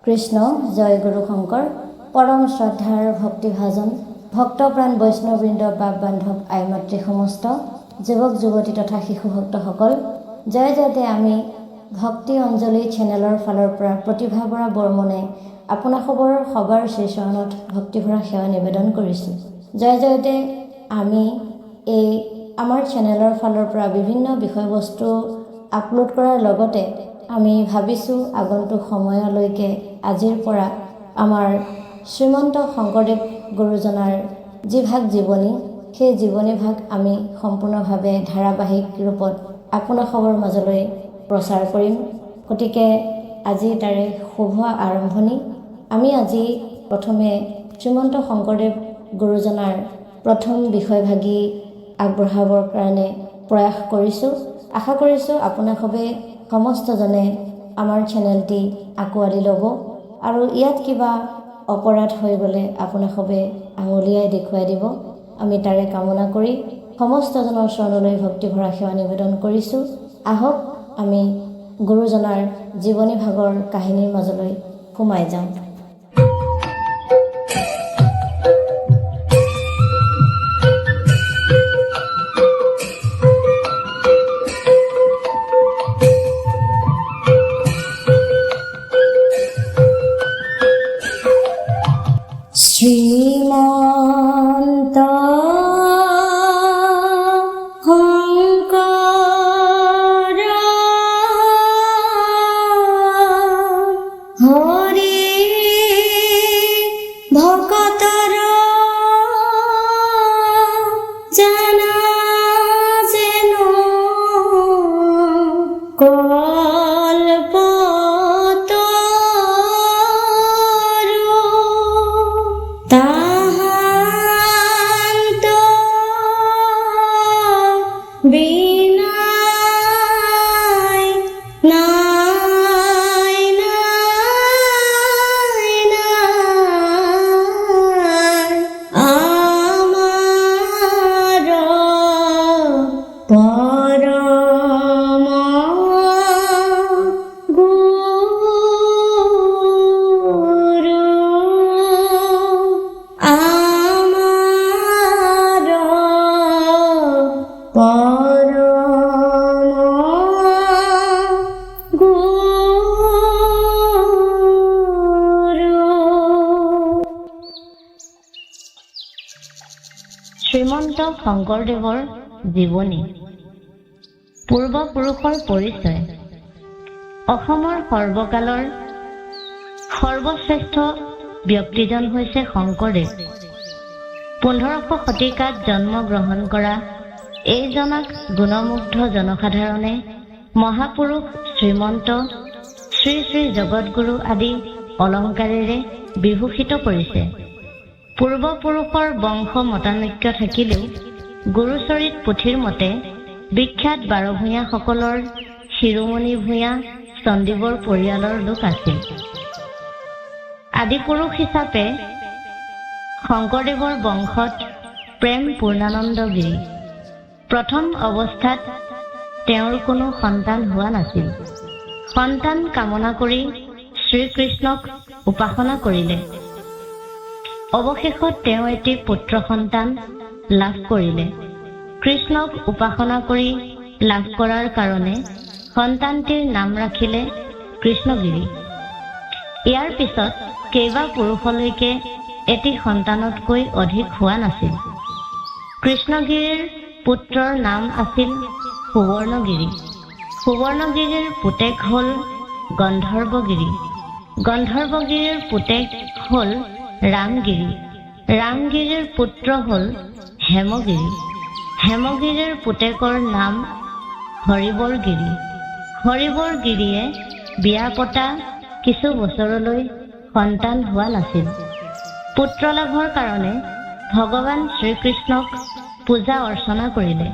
কৃষ্ণ জয় গুৰু শংকৰ পৰম শ্ৰদ্ধাৰ ভক্তিভাজন ভক্তপ্ৰাণ বৈষ্ণৱবৃন্দ বাপ বান্ধৱ আই মাতৃ সমস্ত যুৱক যুৱতী তথা শিশু ভক্তসকল জয় জয়তে আমি ভক্তি অঞ্জলি চেনেলৰ ফালৰ পৰা প্ৰতিভা বৰা বৰ্মনে আপোনাসবৰ সবাৰ শ্ৰীচৰণত ভক্তিভৰা সেৱা নিবেদন কৰিছোঁ। জয় জয়তে আমি এই আমাৰ চেনেলৰ ফালৰ পৰা বিভিন্ন বিষয়বস্তু আপলোড কৰাৰ লগতে আমি ভাবিছোঁ আগন্তুক সময়লৈকে আজিৰ পৰা আমাৰ শ্ৰীমন্ত শংকৰদেৱ গুৰুজনাৰ যি ভাগ জীৱনী সেই জীৱনী ভাগ আমি সম্পূৰ্ণভাৱে ধাৰাবাহিক ৰূপত আপোনাসবৰ মাজলৈ প্ৰচাৰ কৰিম। গতিকে আজি তাৰে শুভ আৰম্ভণি। আমি আজি প্ৰথমে শ্ৰীমন্ত শংকৰদেৱ গুৰুজনাৰ প্ৰথম বিষয়ভাগী আগবঢ়াবৰ কাৰণে প্ৰয়াস কৰিছোঁ। আশা কৰিছোঁ আপোনাসবে সমস্তজনে আমাৰ চেনেলটি আঁকোৱালি ল'ব আৰু ইয়াত কিবা অপৰাধ হৈ গ'লে আপোনাসবে আঙুলিয়াই দেখুৱাই দিব। আমি তাৰে কামনা কৰি সমস্তজনৰ চৰণলৈ ভক্তিভৰা সেৱা নিবেদন কৰিছোঁ। আহক আমি গুৰুজনাৰ জীৱনী ভাগৰ কাহিনীৰ মাজলৈ সোমাই যাওঁ। শ্ৰীমন্ত শংকৰ হৰি ভকতৰ জানা যেনো বিনাই নাই নাই নাই আমাৰ পৰম গুৰু আমাৰ শ্ৰীমন্ত শংকৰদেৱৰ জীৱনী। পূৰ্বপুৰুষৰ পৰিচয়। অসমৰ সৰ্বকালৰ সৰ্বশ্ৰেষ্ঠ ব্যক্তিজন হৈছে শংকৰদেৱ। 1500 শতিকাত জন্মগ্ৰহণ কৰা এইজনাক গুণমুগ্ধ জনসাধাৰণে মহাপুৰুষ শ্ৰীমন্ত শ্ৰী শ্ৰী জগতগুৰু আদি অলংকাৰেৰে বিভূষিত কৰিছে। পূৰ্বপুৰুষৰ বংশ মতানৈক্য থাকিলেও গুৰুচৰিত পুথিৰ মতে বিখ্যাত 12 ভূঞাসকলৰ শিৰোমণি ভূঞা চণ্ডীবৰ পৰিয়ালৰ লোক আছিল। আদিপুৰুষ হিচাপে শংকৰদেৱৰ বংশত প্ৰেম পূৰ্ণানন্দ গিৰি। প্ৰথম অৱস্থাত তেওঁৰ কোনো সন্তান হোৱা নাছিল। সন্তান কামনা কৰি শ্ৰীকৃষ্ণক উপাসনা কৰিলে। অৱশেষত তেওঁ এটি পুত্ৰ সন্তান লাভ কৰিলে। কৃষ্ণক উপাসনা কৰি লাভ কৰাৰ কাৰণে সন্তানটিৰ নাম ৰাখিলে কৃষ্ণগিৰি। ইয়াৰ পিছত কেইবা পুৰুষলৈকে এটি সন্তানতকৈ অধিক হোৱা নাছিল। কৃষ্ণগিৰিৰ পুত্ৰৰ নাম আছিল সুবৰ্ণগিৰি। সুবৰ্ণগিৰিৰ পুতেক হ'ল গন্ধৰ্বগিৰি। গন্ধৰ্বগিৰিৰ পুতেক হ'ল ৰামগিৰি। ৰামগিৰিৰ পুত্ৰ হ'ল হেমগিৰি। হেমগিৰিৰ পুতেকৰ নাম হৰিবৰগিৰি। হৰিবৰগিৰিয়ে বিয়া পতা কিছু বছৰলৈ সন্তান হোৱা নাছিল। পুত্ৰ লাভৰ কাৰণে ভগৱান শ্ৰীকৃষ্ণক পূজা অৰ্চনা কৰিলে।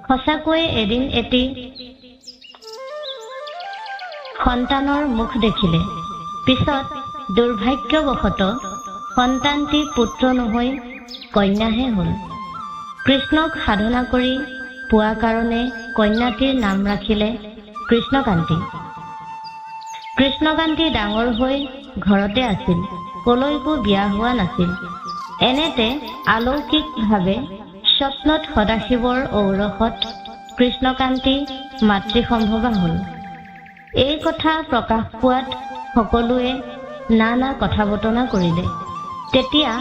সঁচাকৈয়ে এদিন এটি সন্তানৰ মুখ দেখিলে। পিছত দুৰ্ভাগ্যবশতঃ সন্তানটি পুত্ৰ নহৈ কন্যাহে হ'ল। কৃষ্ণক সাধনা কৰি পোৱা কাৰণে কন্যাটিৰ নাম ৰাখিলে কৃষ্ণকান্তি। কৃষ্ণকান্তি ডাঙৰ হৈ ঘৰতে আছিল, কলৈকো বিয়া হোৱা নাছিল। এনেতে অলৌকিকভাৱে স্বপ্নত সদাশিৱৰ ঔৰসত কৃষ্ণকান্তি মাতৃসম্ভৱা হ'ল। এই কথা প্ৰকাশ পোৱাত সকলোৱে নানা কথা বতৰা কৰিলে। তেতিয়া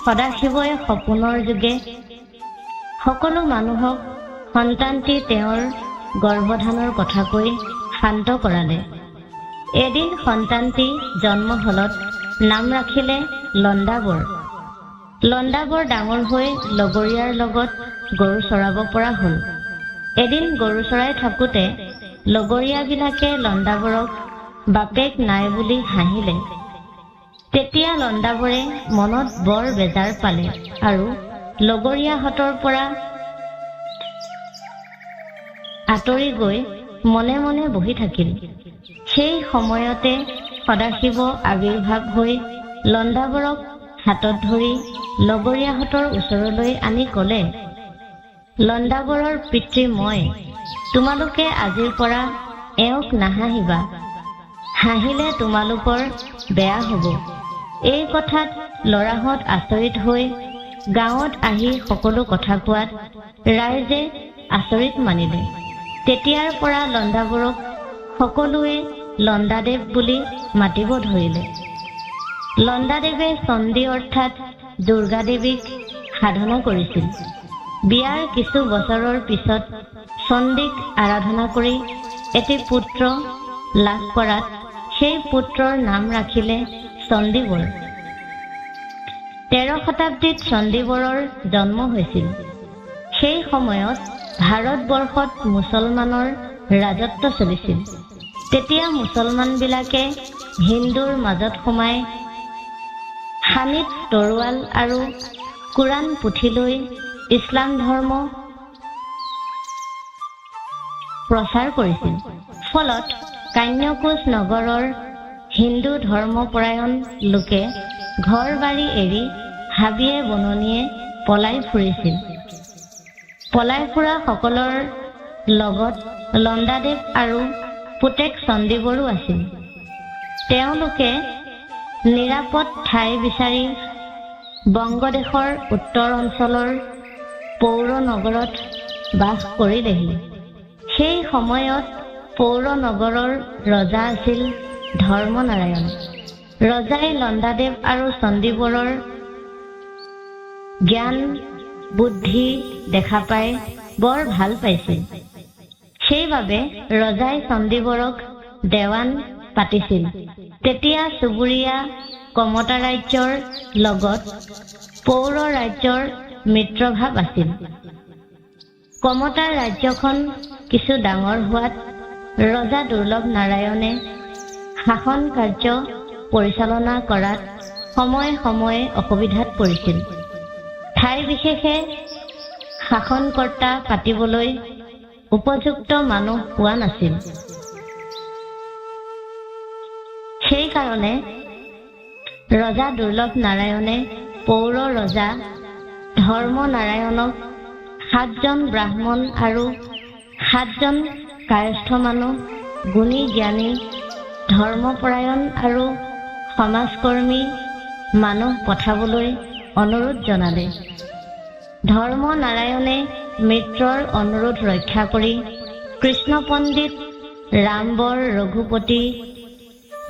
সদাশিৱই সপোনৰ যোগে সকলো মানুহক সন্তানটি তেওঁৰ গৰ্ভধানৰ কথা কৈ শান্ত কৰালে। এদিন সন্তানটি জন্ম হলত নাম ৰাখিলে লণ্ডাবৰ। লণ্ডাবৰ ডাঙৰ হৈ লগৰীয়াৰ লগত গৰু চৰাব পৰা হ'ল। এদিন গৰু চৰাই থাকোঁতে লগৰীয়াবিলাকে লণ্ডাবৰক বাপেক নাই বুলি হাঁহিলে। তেতিয়া লণ্ডাবৰে মনত বৰ বেজাৰ পালে আৰু লগৰীয়াহঁতৰ পৰা আঁতৰি গৈ মনে মনে বহি থাকিল। সেই সময়তে সদাশিৱ আৱিৰ্ভাৱ হৈ লণ্ডাবৰক হাতত ধৰি লগৰীয়াহঁতৰ ওচৰলৈ আনি ক'লে, লণ্ডাবৰৰ পিতৃ মই, তোমালোকে আজিৰ পৰা এওঁক নাহাঁহিবা, হাঁহিলে তোমালোকৰ বেয়া হ'ব। এই কথাত ল'ৰাহঁত আচৰিত হৈ গাঁৱত আহি সকলো কথা কোৱাত ৰাইজে আচৰিত মানিলে। তেতিয়াৰ পৰা লণ্ডাবৰক সকলোৱে লণ্ডাদেৱ বুলি মাতিব ধৰিলে। লণ্ডাদেৱে চণ্ডী অৰ্থাৎ দুৰ্গা দেৱীক সাধনা কৰিছিল। বিয়াৰ কিছু বছৰৰ পিছত চণ্ডীক আৰাধনা কৰি এটি পুত্ৰ লাভ কৰাত সেই পুত্ৰৰ নাম ৰাখিলে চণ্ডীবৰ। 13 শতাব্দীত চণ্ডীবৰৰ জন্ম হৈছিল। সেই সময়ত ভাৰতবৰ্ষত মুছলমানৰ ৰাজত্ব চলিছিল। তেতিয়া মুছলমানবিলাকে হিন্দুৰ মাজত সোমাই হানিত তৰোৱাল আৰু কোৰাণ পুথি লৈ ইছলাম ধৰ্ম প্ৰচাৰ কৰিছিল। ফলত কান্যকুজ নগৰৰ হিন্দু ধৰ্মপৰায়ণ লোকে ঘৰ বাৰী এৰি হাবিয়ে বননিয়ে পলাই ফুৰিছিল। পলাই ফুৰা সকলৰ লগত লণ্ডাদেৱ আৰু পুতেক চণ্ডীবৰো আছিল। তেওঁলোকে নিৰাপদ ঠাই বিচাৰি বংগদেশৰ উত্তৰ অঞ্চলৰ পৌৰ নগৰত বাস কৰিলেহি। সেই সময়ত পৌৰ নগৰৰ ৰজা আছিল ধৰ্মনাৰায়ণ। ৰজাই লণ্ডাদেৱ আৰু চণ্ডীবৰৰ জ্ঞান বুদ্ধি দেখা পাই বৰ ভাল পাইছিল। সেইবাবে ৰজাই চণ্ডীবৰক দেৱান পাতিছিল। তেতিয়া চুবুৰীয়া কমতা ৰাজ্যৰ লগত পৌৰ ৰাজ্যৰ মিত্ৰভাৱ আছিল। কমতাৰ ৰাজ্যখন কিছু ডাঙৰ হোৱাত ৰজা দুৰ্লভ নাৰায়ণে শাসন কাৰ্য পৰিচালনা কৰাত সময়ে সময়ে অসুবিধাত পৰিছিল। ঠাই বিশেষে শাসনকৰ্তা পাতিবলৈ উপযুক্ত মানুহ পোৱা নাছিল। সেইকাৰণে ৰজা দুৰ্লভ নাৰায়ণে পৌৰ ৰজা ধৰ্মনাৰায়ণক 7জন ব্ৰাহ্মণ আৰু 7জন কায়স্থ মানুহ, গুণী জ্ঞানী, ধৰ্মপৰায়ণ আৰু সমাজকৰ্মী মানুহ পঠাবলৈ অনুৰোধ জনালে। ধৰ্মনাৰায়ণে মিত্ৰৰ অনুৰোধ ৰক্ষা কৰি কৃষ্ণ পণ্ডিত, ৰামবৰ, ৰঘুপতি,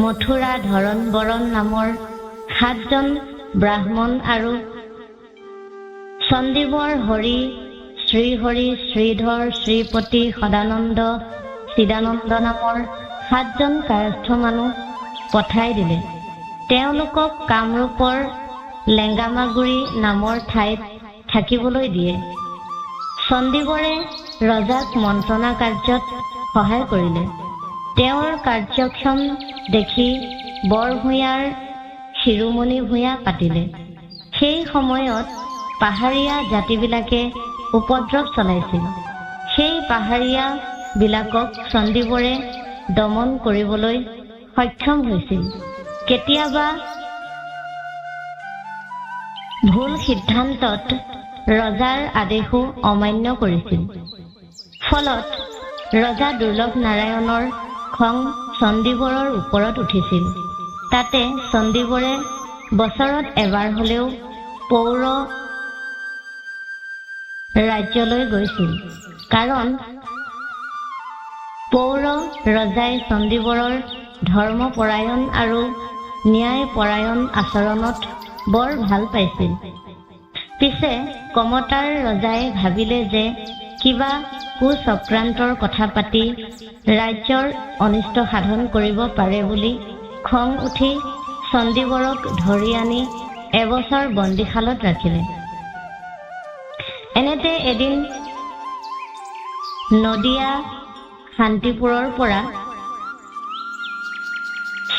মথুৰা ধৰণ বৰণ নামৰ 7জন ব্ৰাহ্মণ আৰু চণ্ডীবৰ, হৰি, শ্ৰীহৰি, শ্ৰীধৰ, শ্ৰীপতি, সদানন্দ, চিদানন্দ নামৰ 7জন কায়স্থ মানুহ পঠাই দিলে। তেওঁলোকক কামৰূপৰ লেংগামাগুৰি নামৰ ঠাইত থাকিবলৈ দিয়ে। চণ্ডীবৰে ৰজাক মন্ত্ৰণা কাৰ্যত সহায় কৰিলে। তেওঁৰ কাৰ্যক্ষম দেখি বৰভূঞাৰ শিৰোমণি ভূঞা পাতিলে। সেই সময়ত পাহাৰীয়া জাতিবিলাকে উপদ্ৰৱ চলাইছিল। সেই পাহাৰীয়া বিলাকক চণ্ডীবৰে দমন কৰিবলৈ সক্ষম হৈছিল। কেতিয়াবা ভুল সিদ্ধান্তত ৰজাৰ আদেশো অমান্য কৰিছিল। ফলত ৰজা দুৰ্লভ নাৰায়ণৰ খং চণ্ডীবৰৰ ওপৰত উঠিছিল। তাতে চণ্ডীবৰে বছৰত এবাৰ হ'লেও পৌৰ ৰাজ্যলৈ গৈছিল। কাৰণ পৌৰ ৰজাই চণ্ডীবৰৰ ধৰ্মপৰায়ণ আৰু ন্যায়পৰায়ণ আচৰণত বৰ ভাল পাইছিল। পিছে কমতাৰ ৰজাই ভাবিলে যে কিবা কুচক্ৰান্তৰ কথা পাতি ৰাজ্যৰ অনিষ্ট সাধন কৰিব পাৰে বুলি খং উঠি চণ্ডীবৰক ধৰি আনি এবছৰ বন্দীশালত ৰাখিলে। এনেতে এদিন নদিয়া শান্তিপুৰৰ পৰা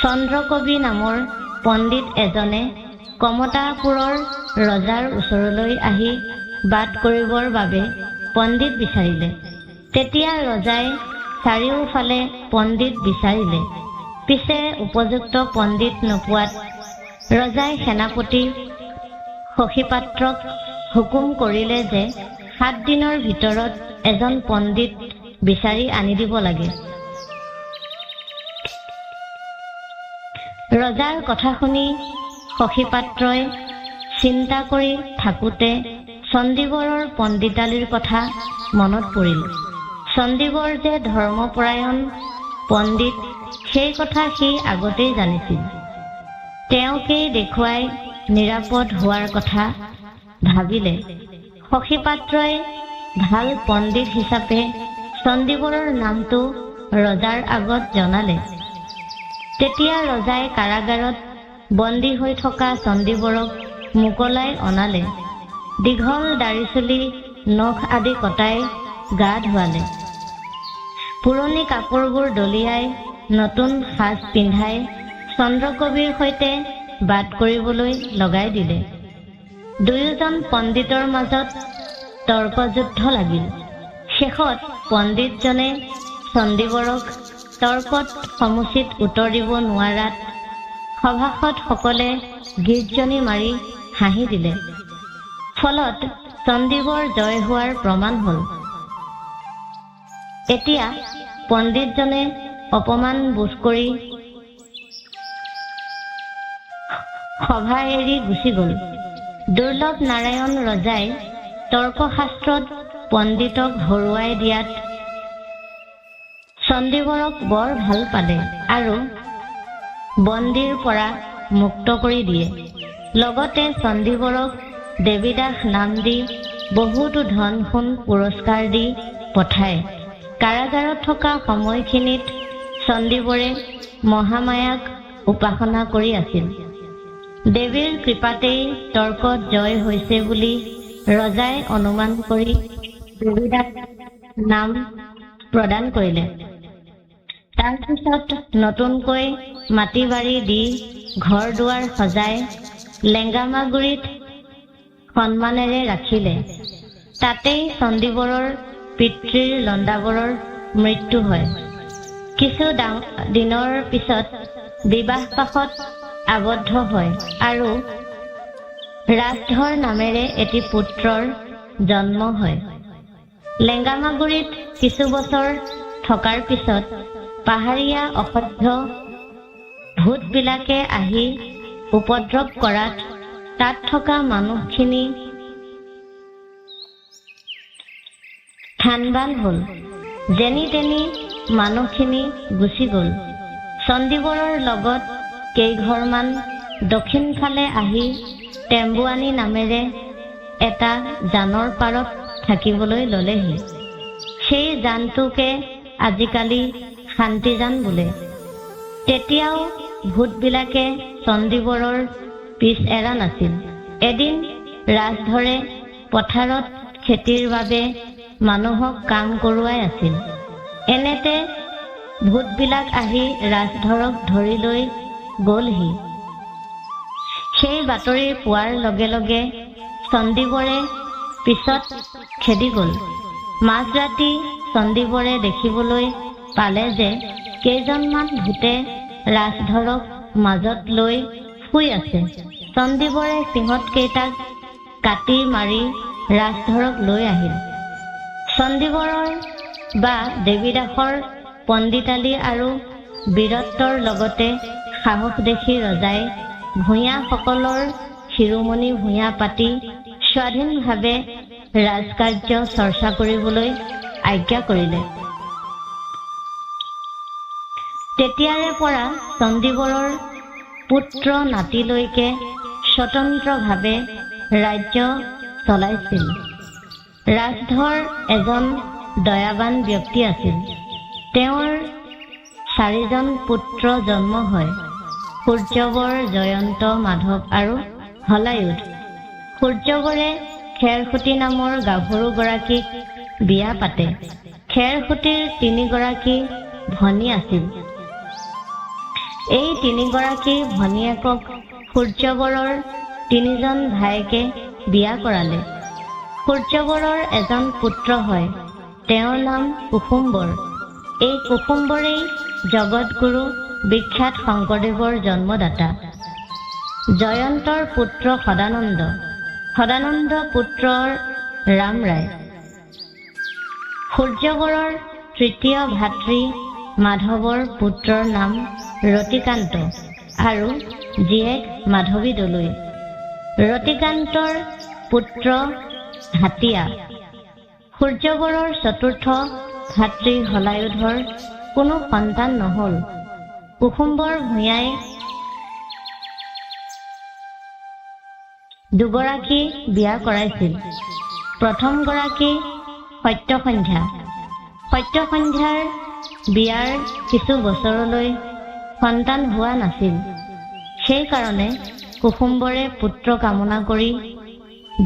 চন্দ্ৰকবি নামৰ পণ্ডিত এজনে কমতাপুৰৰ ৰজাৰ ওচৰলৈ আহি বাদ কৰিবৰ বাবে পণ্ডিত বিচাৰিলে। তেতিয়া ৰজাই চাৰিওফালে পণ্ডিত বিচাৰিলে। পিছে উপযুক্ত পণ্ডিত নোপোৱাত ৰজাই সেনাপতি সখীপাত্ৰক হুকুম কৰিলে যে 7 দিনৰ ভিতৰত এজন পণ্ডিত বিচাৰি আনি দিব লাগে। ৰজাৰ কথা শুনি সখীপাত্ৰই চিন্তা কৰি থাকোঁতে চণ্ডীবৰৰ পণ্ডিতালীৰ কথা মনত পৰিল। চণ্ডীবৰ যে ধৰ্মপৰায়ণ পণ্ডিত সেই কথা সি আগতেই জানিছিল। তেওঁকেই দেখুৱাই নিৰাপদ হোৱাৰ কথা ভাবিলে। সখীপাত্ৰই ভাল পণ্ডিত হিচাপে চণ্ডীবৰৰ নামটো ৰজাৰ আগত জনালে। তেতিয়া ৰজাই কাৰাগাৰত বন্দী হৈ থকা চণ্ডীবৰক মোকলাই অনালে। দীঘল দাড়ি চুলি নখ আদি কটাই গা ধুৱালে। পুৰণি কাপোৰবোৰ দলিয়াই নতুন সাজ পিন্ধাই চন্দ্ৰকবিৰ সৈতে বাদ কৰিবলৈ লগাই দিলে। দুয়োজন পণ্ডিতৰ মাজত তৰ্কযুদ্ধ লাগিল। শেষত পণ্ডিতজনে চণ্ডীবৰক তৰ্কত সমুচিত উত্তৰ দিব নোৱাৰাত সভাসদসকলে গীৰ্জনি মাৰি হাঁহি দিলে। ফলত চণ্ডীবৰ জয় হোৱাৰ প্ৰমাণ হ'ল। এতিয়া পণ্ডিতজনে অপমান বোধ কৰি সভা এৰি গুচি গ'ল। দুৰ্লভ নাৰায়ণ ৰজাই তৰ্কশাস্ত্ৰত পণ্ডিতক হৰুৱাই দিয়াত চণ্ডীবৰক বৰ ভাল পালে আৰু বন্দীৰ পৰা মুক্ত কৰি দিয়ে। লগতে চণ্ডীবৰক দেৱীদাস নাম দি বহুতো ধন সোণ পুৰস্কাৰ দি পঠায়। কাৰাগাৰত থকা সময়খিনিত চণ্ডীবৰে মহামায়াক উপাসনা কৰি আছিল। দেৱীৰ কৃপাতেই তৰ্কত জয় হৈছে বুলি ৰজাই অনুমান কৰি দেৱীদাস নাম প্ৰদান কৰিলে। তাৰপিছত নতুনকৈ মাটি বাৰী দি ঘৰ দুৱাৰ সজাই লেঙ্গামাগুৰিত সন্মানেৰে ৰাখিলে। তাতেই চণ্ডীবৰৰ পিতৃৰ লণ্ডাবৰৰ মৃত্যু হয়। কিছু দিনৰ পিছত বিবাহপাশত আবদ্ধ হয় আৰু ৰাজধৰ নামেৰে এটি পুত্ৰৰ জন্ম হয়। লেঙ্গামাগুৰিত কিছু বছৰ থকাৰ পিছত পাহাৰীয়া অসভ্য ভূতবিলাকে আহি উপদ্ৰৱ কৰাত তাত থকা মানুহখিনি থানবান হ'ল। যেনি তেনি মানুহখিনি গুচি গ'ল। চণ্ডীবৰৰ লগত কেইঘৰমান দক্ষিণ ফালে আহি টেম্বুৱানী নামেৰে এটা জানৰ পাৰত থাকিবলৈ ল'লেহি। সেই জানটোকে আজিকালি শান্তিজান বোলে। তেতিয়াও ভূতবিলাকে চণ্ডীবৰৰ পিছ এৰা নাছিল। এদিন ৰাজধৰে পথাৰত খেতিৰ বাবে মানুহক কাম কৰোৱাই আছিল। এনেতে ভূতবিলাক আহি ৰাজধৰক ধৰি লৈ গ'লহি। সেই বাতৰি পোৱাৰ লগে লগে চণ্ডীবৰে পিছত খেদি গ'ল। মাজৰাতি চণ্ডীবৰে দেখিবলৈ পালে যে কেইজনমান ভূতে ৰাজধৰক মাজত লৈ শুই আছে। চণ্ডীবৰে সিহঁতকেইটাক কাটি মাৰি ৰাজধৰক লৈ আহিল। চণ্ডীবৰৰ বা দেৱীদাসৰ পণ্ডিতালী আৰু বীৰত্বৰ লগতে সাহস দেখি ৰজাই ভূঞাসকলৰ শিৰোমণি ভূঞা পাতি স্বাধীনভাৱে ৰাজকাৰ্য চৰ্চা কৰিবলৈ আজ্ঞা কৰিলে। তেতিয়াৰে পৰা চণ্ডীবৰৰ পুত্ৰ নাতিলৈকে স্বতন্ত্ৰভাৱে ৰাজ্য চলাইছিল। ৰাজধৰ এজন দয়াৱান ব্যক্তি আছিল। তেওঁৰ 4জন পুত্ৰ জন্ম হয়: সূৰ্যবৰ, জয়ন্ত, মাধৱ আৰু হলায়ুধ। সূৰ্যবৰে খেৰসুতি নামৰ গাভৰুগৰাকীক বিয়া পাতে। খেৰসুতিৰ 3গৰাকী ভনী আছিল। এই 3গৰাকী ভনীয়েকক সূৰ্যবৰৰ 3জন ভায়েকে বিয়া কৰালে। সূৰ্যবৰৰ এজন পুত্ৰ হয়, তেওঁৰ নাম কুসুম্বৰ। এই কুসুম্বৰেই জগতগুৰু বিখ্যাত শংকৰদেৱৰ জন্মদাতা। জয়ন্তৰ পুত্ৰ সদানন্দ, সদানন্দ পুত্ৰৰ ৰাম ৰায়। সূৰ্যবৰৰ 3য় ভাতৃ মাধৱৰ পুত্ৰৰ নাম ৰতিকান্ত আৰু জীয়েক মাধৱী দলৈ। ৰতিকান্তৰ পুত্ৰ হাতিয়া। সূৰ্যবৰৰ 4ৰ্থ ভাতৃ হলায়ুধৰ কোনো সন্তান নহল। কুসুম্বৰ ভূঞাই 2গৰাকী বিয়া কৰাইছিল। প্ৰথমগৰাকী সত্যসন্ধ্যা। সত্যসন্ধ্যাৰ বিয়াৰ কিছু বছৰলৈ সন্তান হোৱা নাছিল। সেইকাৰণে কুসুম্বৰে পুত্ৰ কামনা কৰি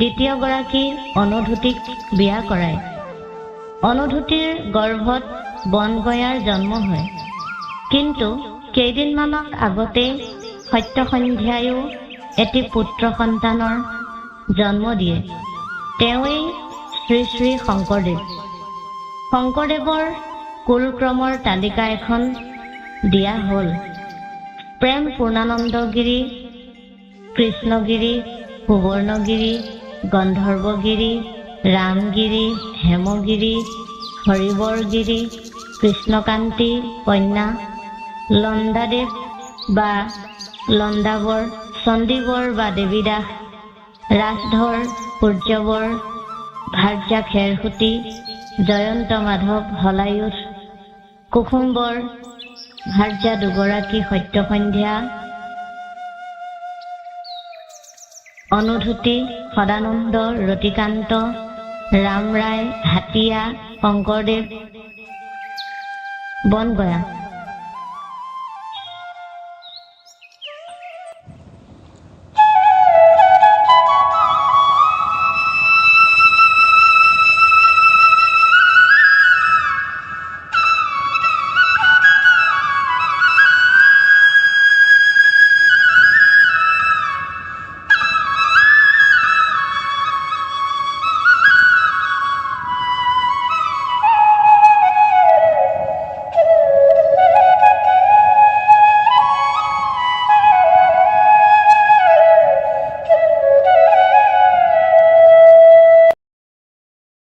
2য়গৰাকী অনুধূতিক বিয়া কৰায়। অনুধূতিৰ গৰ্ভত বনগয়াৰ জন্ম হয়। কিন্তু কেইদিনমানৰ আগতেই সত্যসন্ধ্যায়ো এটি পুত্ৰ সন্তানৰ জন্ম দিয়ে। তেওঁৱেই শ্ৰী শ্ৰী শংকৰদেৱ। শংকৰদেৱৰ কুলক্ৰমৰ তালিকা এখন দিয়া হ'ল: প্ৰেম পূৰ্ণানন্দগিৰি, কৃষ্ণগিৰি, সুবৰ্ণগিৰি, গন্ধৰ্বগিৰি, ৰামগিৰি, হেমগিৰি, হৰিবৰগিৰি, কৃষ্ণকান্তি কন্যা, লণ্ডাদেৱ বা লণ্ডাবৰ, চণ্ডীবৰ বা দেৱীদাস, ৰাজধৰ, সূৰ্যবৰ, ভাৰ্যা খেৰসুতি, জয়ন্ত, মাধৱ, হলায়ুধ, কুসুম্বৰ, ভাৰ্যা 2গৰাকী সত্যসন্ধ্যা, অনুধূতি, সদানন্দ, ৰতিকান্ত, ৰাম ৰায়, হাতিয়া, শংকৰদেৱ, বনগয়া।